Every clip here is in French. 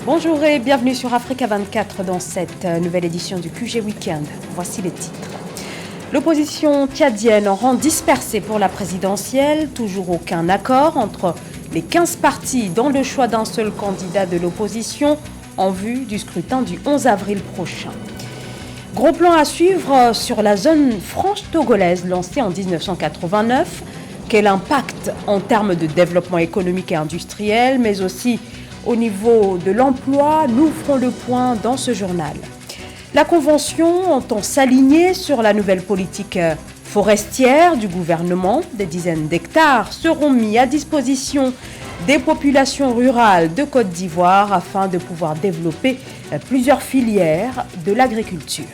Bonjour et bienvenue sur Africa 24 dans cette nouvelle édition du QG Weekend. Voici les titres. L'opposition tchadienne en rang dispersé pour la présidentielle. Toujours aucun accord entre les 15 partis dans le choix d'un seul candidat de l'opposition en vue du scrutin du 11 avril prochain. Gros plan à suivre sur la zone franche togolaise lancée en 1989. Quel impact en termes de développement économique et industriel, mais aussi au niveau de l'emploi, nous ferons le point dans ce journal. La Convention entend s'aligner sur la nouvelle politique forestière du gouvernement. Des dizaines d'hectares seront mis à disposition des populations rurales de Côte d'Ivoire afin de pouvoir développer plusieurs filières de l'agriculture.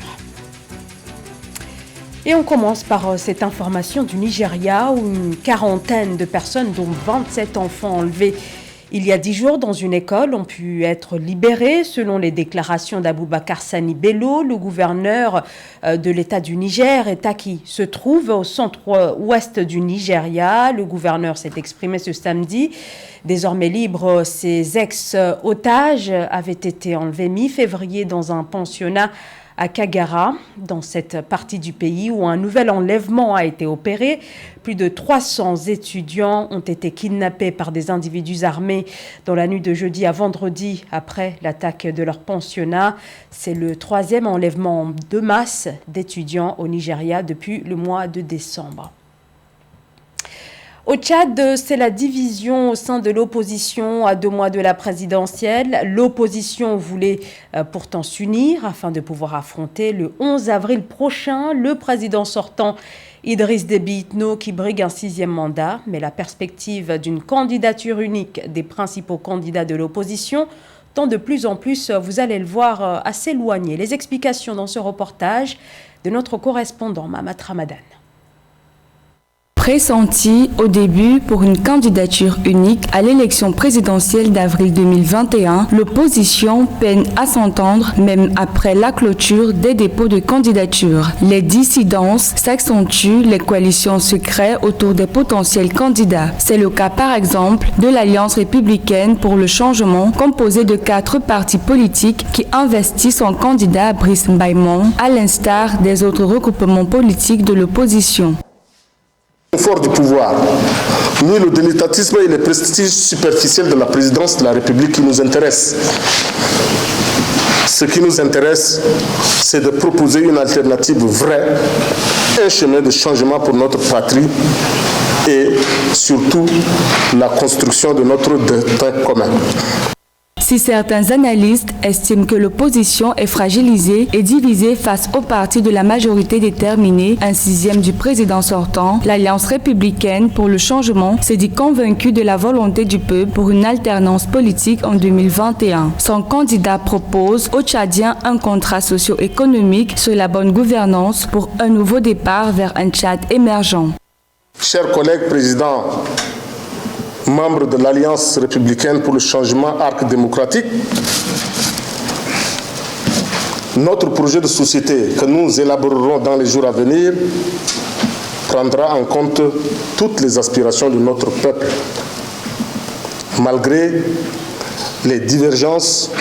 Et on commence par cette information du Nigeria où une quarantaine de personnes, dont 27 enfants enlevés il y a 10 jours dans une école, ont pu être libérés selon les déclarations d'Aboubacar Sani Bello, le gouverneur de l'État du Niger, État qui se trouve au centre-ouest du Nigeria. Le gouverneur s'est exprimé ce samedi. Désormais libres, ces ex-otages avaient été enlevés mi-février dans un pensionnat à Kagara, dans cette partie du pays où un nouvel enlèvement a été opéré. Plus de 300 étudiants ont été kidnappés par des individus armés dans la nuit de jeudi à vendredi après l'attaque de leur pensionnat. C'est le troisième enlèvement de masse d'étudiants au Nigeria depuis le mois de décembre. Au Tchad, c'est la division au sein de l'opposition à 2 mois de la présidentielle. L'opposition voulait pourtant s'unir afin de pouvoir affronter le 11 avril prochain le président sortant Idriss Déby Itno qui brigue un 6e mandat. Mais la perspective d'une candidature unique des principaux candidats de l'opposition tend de plus en plus, vous allez le voir, à s'éloigner. Les explications dans ce reportage de notre correspondant Mamat Ramadan. Pressenti au début pour une candidature unique à l'élection présidentielle d'avril 2021, l'opposition peine à s'entendre même après la clôture des dépôts de candidature. Les dissidences s'accentuent, les coalitions se créent autour des potentiels candidats. C'est le cas par exemple de l'Alliance républicaine pour le changement, composée de 4 partis politiques qui investissent en candidat Brice Mbaïmon, à l'instar des autres regroupements politiques de l'opposition. Fort du pouvoir, ni le délitisme et les prestiges superficiels de la présidence de la République qui nous intéressent. Ce qui nous intéresse, c'est de proposer une alternative vraie, un chemin de changement pour notre patrie et surtout la construction de notre destin commun. Si certains analystes estiment que l'opposition est fragilisée et divisée face au parti de la majorité déterminée, un 6e du président sortant, l'Alliance républicaine pour le changement s'est dit convaincue de la volonté du peuple pour une alternance politique en 2021. Son candidat propose aux Tchadiens un contrat socio-économique sur la bonne gouvernance pour un nouveau départ vers un Tchad émergent. Chers collègues présidents, membres de l'Alliance républicaine pour le changement arc démocratique, notre projet de société que nous élaborerons dans les jours à venir prendra en compte toutes les aspirations de notre peuple, malgré les divergences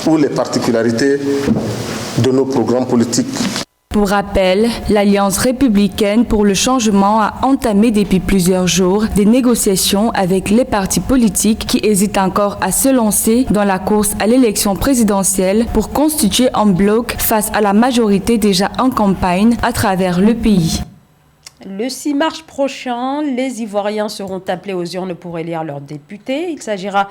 ou les particularités de nos programmes politiques. Pour rappel, l'Alliance républicaine pour le changement a entamé depuis plusieurs jours des négociations avec les partis politiques qui hésitent encore à se lancer dans la course à l'élection présidentielle pour constituer un bloc face à la majorité déjà en campagne à travers le pays. Le 6 mars prochain, les Ivoiriens seront appelés aux urnes pour élire leurs députés. Il s'agira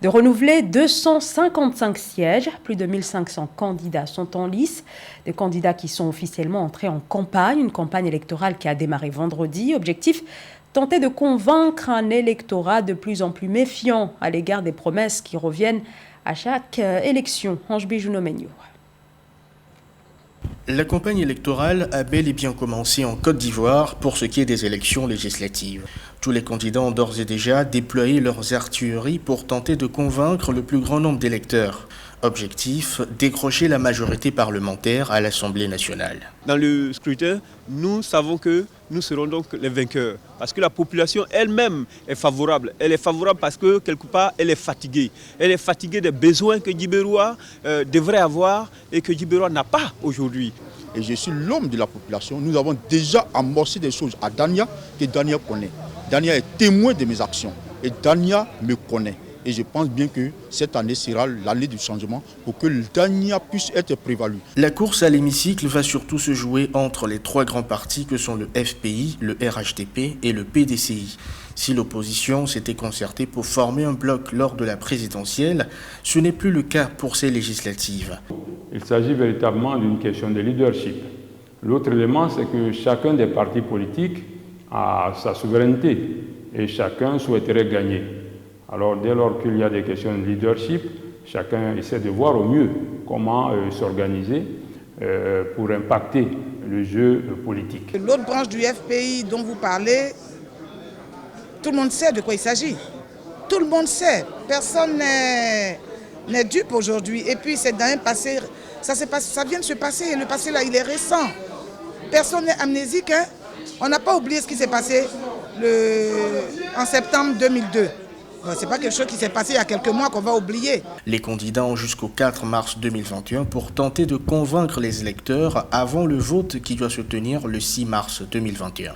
de renouveler 255 sièges. Plus de 1500 candidats sont en lice. Des candidats qui sont officiellement entrés en campagne, une campagne électorale qui a démarré vendredi. Objectif, tenter de convaincre un électorat de plus en plus méfiant à l'égard des promesses qui reviennent à chaque élection. Ange Bijounomenio. La campagne électorale a bel et bien commencé en Côte d'Ivoire pour ce qui est des élections législatives. Tous les candidats ont d'ores et déjà déployé leurs artilleries pour tenter de convaincre le plus grand nombre d'électeurs. Objectif, décrocher la majorité parlementaire à l'Assemblée nationale. Dans le scrutin, nous savons que nous serons donc les vainqueurs. Parce que la population elle-même est favorable. Elle est favorable parce que quelque part, elle est fatiguée. Elle est fatiguée des besoins que Djibérois devrait avoir et que Djibérois n'a pas aujourd'hui. Et je suis l'homme de la population. Nous avons déjà amorcé des choses à Dania que Dania connaît. Dania est témoin de mes actions et Dania me connaît. Et je pense bien que cette année sera l'année du changement pour que le Dania puisse être prévalu. La course à l'hémicycle va surtout se jouer entre les trois grands partis que sont le FPI, le RHDP et le PDCI. Si l'opposition s'était concertée pour former un bloc lors de la présidentielle, ce n'est plus le cas pour ces législatives. Il s'agit véritablement d'une question de leadership. L'autre élément, c'est que chacun des partis politiques a sa souveraineté et chacun souhaiterait gagner. Alors dès lors qu'il y a des questions de leadership, chacun essaie de voir au mieux comment s'organiser pour impacter le jeu politique. L'autre branche du FPI dont vous parlez, tout le monde sait de quoi il s'agit. Tout le monde sait. Personne n'est dupe aujourd'hui. Et puis c'est dans un passé, ça vient de se passer. Le passé là, il est récent. Personne n'est amnésique. Hein? On n'a pas oublié ce qui s'est passé en septembre 2002. Ce n'est pas quelque chose qui s'est passé il y a quelques mois qu'on va oublier. Les candidats ont jusqu'au 4 mars 2021 pour tenter de convaincre les électeurs avant le vote qui doit se tenir le 6 mars 2021.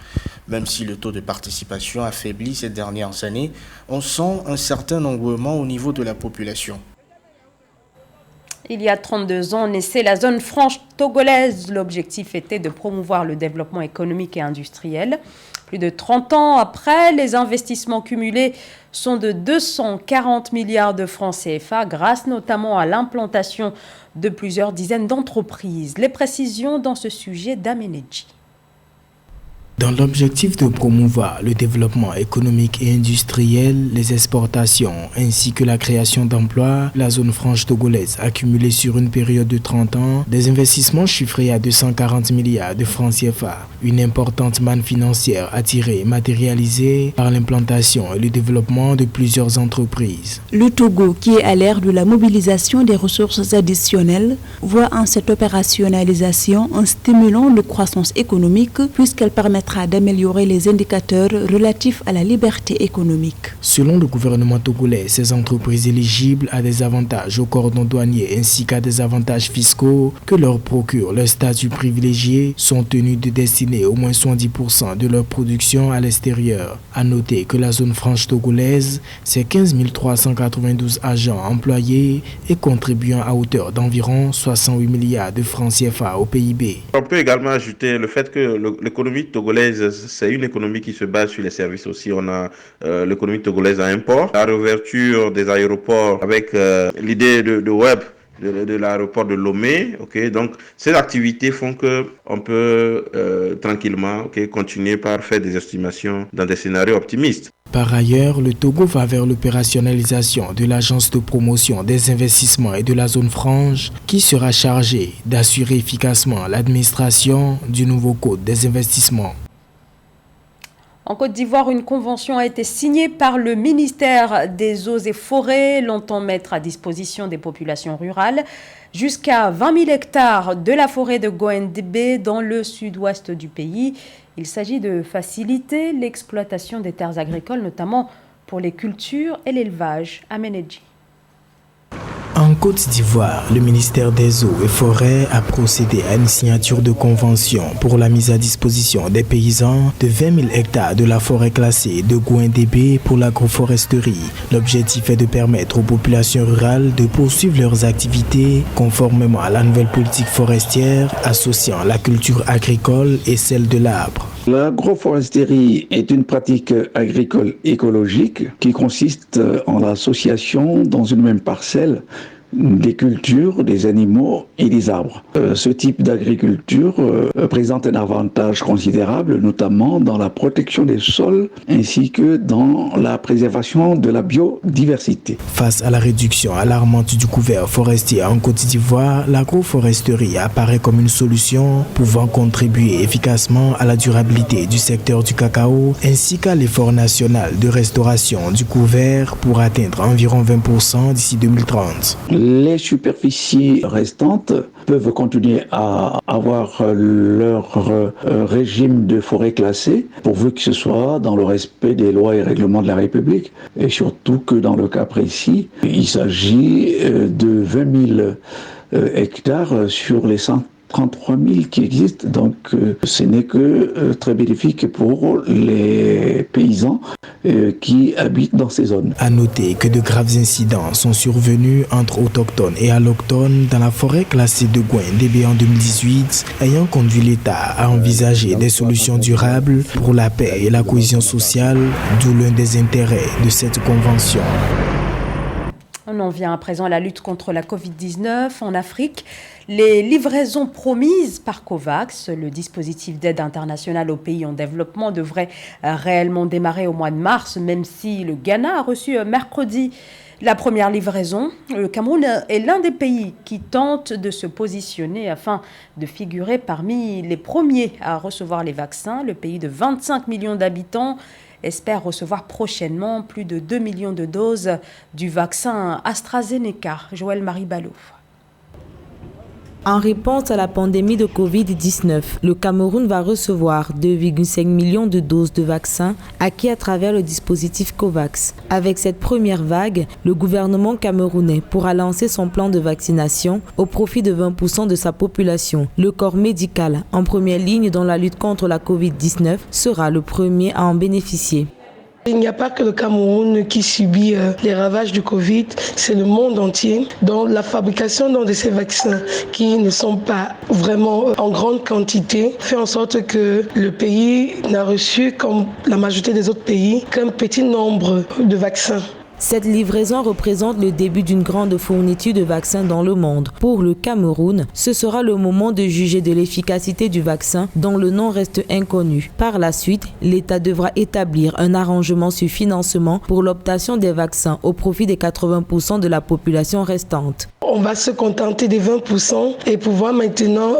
Même si le taux de participation a faibli ces dernières années, on sent un certain engouement au niveau de la population. Il y a 32 ans, naissait la zone franche togolaise. L'objectif était de promouvoir le développement économique et industriel. Plus de 30 ans après, les investissements cumulés sont de 240 milliards de francs CFA, grâce notamment à l'implantation de plusieurs dizaines d'entreprises. Les précisions dans ce sujet d'Amenedji. Dans l'objectif de promouvoir le développement économique et industriel, les exportations ainsi que la création d'emplois, la zone franche togolaise a cumulé sur une période de 30 ans des investissements chiffrés à 240 milliards de francs CFA. Une importante manne financière attirée et matérialisée par l'implantation et le développement de plusieurs entreprises. Le Togo, qui est à l'ère de la mobilisation des ressources additionnelles, voit en cette opérationnalisation un stimulant de croissance économique puisqu'elle permettra d'améliorer les indicateurs relatifs à la liberté économique. Selon le gouvernement togolais, ces entreprises éligibles à des avantages au cordon douanier ainsi qu'à des avantages fiscaux que leur procure leur statut privilégié sont tenus de destiner au moins 70% de leur production à l'extérieur. À noter que la zone franche togolaise, c'est 15 392 agents employés et contribuant à hauteur d'environ 68 milliards de francs CFA au PIB. On peut également ajouter le fait que l'économie togolaise, c'est une économie qui se base sur les services aussi. On a l'économie togolaise à import, la réouverture des aéroports avec l'idée de web de l'aéroport de Lomé. Donc, ces activités font qu'on peut tranquillement continuer par faire des estimations dans des scénarios optimistes. Par ailleurs, le Togo va vers l'opérationnalisation de l'agence de promotion des investissements et de la zone franche qui sera chargée d'assurer efficacement l'administration du nouveau code des investissements. En Côte d'Ivoire, une convention a été signée par le ministère des Eaux et Forêts, l'entend mettre à disposition des populations rurales jusqu'à 20 000 hectares de la forêt de Goendébé dans le sud-ouest du pays. Il s'agit de faciliter l'exploitation des terres agricoles, notamment pour les cultures et l'élevage. Amenedji. En Côte d'Ivoire, le ministère des Eaux et Forêts a procédé à une signature de convention pour la mise à disposition des paysans de 20 000 hectares de la forêt classée de Goendébé pour l'agroforesterie. L'objectif est de permettre aux populations rurales de poursuivre leurs activités conformément à la nouvelle politique forestière associant la culture agricole et celle de l'arbre. L'agroforesterie est une pratique agricole écologique qui consiste en l'association dans une même parcelle des cultures, des animaux et des arbres. Ce type d'agriculture présente un avantage considérable, notamment dans la protection des sols ainsi que dans la préservation de la biodiversité. Face à la réduction alarmante du couvert forestier en Côte d'Ivoire, l'agroforesterie apparaît comme une solution pouvant contribuer efficacement à la durabilité rentabilité du secteur du cacao ainsi qu'à l'effort national de restauration du couvert pour atteindre environ 20% d'ici 2030. Les superficies restantes peuvent continuer à avoir leur régime de forêt classée, pourvu que ce soit dans le respect des lois et règlements de la République. Et surtout que dans le cas précis, il s'agit de 20 000 hectares sur les 133 000 qui existent. Donc ce n'est que très bénéfique pour les paysans qui habitent dans ces zones. À noter que de graves incidents sont survenus entre autochtones et allochtones dans la forêt classée de Gouin-Débé en 2018, ayant conduit l'État à envisager des solutions durables pour la paix et la cohésion sociale, d'où l'un des intérêts de cette convention. On en vient à présent à la lutte contre la Covid-19 en Afrique. Les livraisons promises par COVAX, le dispositif d'aide internationale aux pays en développement, devraient réellement démarrer au mois de mars, même si le Ghana a reçu mercredi la première livraison. Le Cameroun est l'un des pays qui tente de se positionner afin de figurer parmi les premiers à recevoir les vaccins. Le pays de 25 millions d'habitants espère recevoir prochainement plus de 2 millions de doses du vaccin AstraZeneca. Joël-Marie Ballot. En réponse à la pandémie de Covid-19, le Cameroun va recevoir 2,5 millions de doses de vaccins acquis à travers le dispositif COVAX. Avec cette première vague, le gouvernement camerounais pourra lancer son plan de vaccination au profit de 20% de sa population. Le corps médical, en première ligne dans la lutte contre la Covid-19, sera le premier à en bénéficier. Il n'y a pas que le Cameroun qui subit les ravages du Covid, c'est le monde entier. Donc la fabrication de ces vaccins qui ne sont pas vraiment en grande quantité fait en sorte que le pays n'a reçu, comme la majorité des autres pays, qu'un petit nombre de vaccins. Cette livraison représente le début d'une grande fourniture de vaccins dans le monde. Pour le Cameroun, ce sera le moment de juger de l'efficacité du vaccin dont le nom reste inconnu. Par la suite, l'État devra établir un arrangement sur financement pour l'obtention des vaccins au profit des 80% de la population restante. On va se contenter des 20% et pouvoir maintenant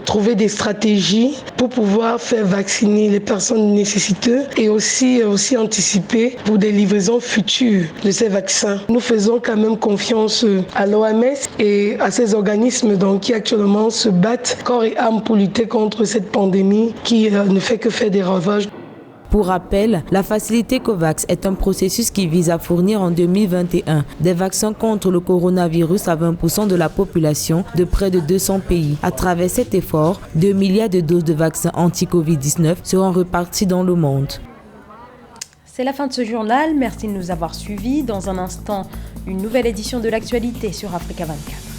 trouver des stratégies pour pouvoir faire vacciner les personnes nécessiteuses et aussi anticiper pour des livraisons futures de ces vaccins. Nous faisons quand même confiance à l'OMS et à ces organismes qui actuellement se battent corps et âme pour lutter contre cette pandémie qui ne fait que faire des ravages. Pour rappel, la facilité COVAX est un processus qui vise à fournir en 2021 des vaccins contre le coronavirus à 20% de la population de près de 200 pays. À travers cet effort, 2 milliards de doses de vaccins anti-Covid-19 seront reparties dans le monde. C'est la fin de ce journal. Merci de nous avoir suivis. Dans un instant, une nouvelle édition de l'actualité sur Africa 24.